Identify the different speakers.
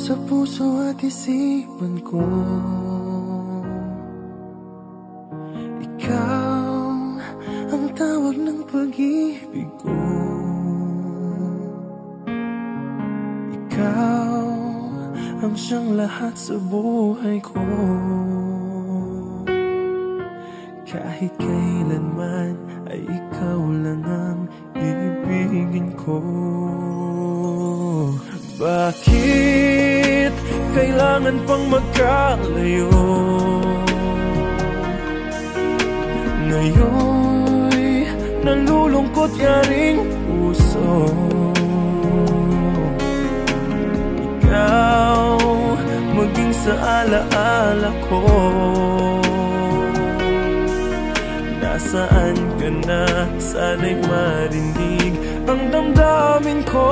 Speaker 1: sa puso at isipan ko. Ikaw ang tawag ng pag-ibig ko. Ikaw ang siyang lahat sa buhay ko. Kahit kailanman ay ikaw lang ang ibigin ko. Bakit kailangan pang magkalayo? Ngayon'y nalulungkot ka ring puso. Ikaw maging sa alaala ko. Nasaan ka na? Sana'y marinig ang damdamin ko.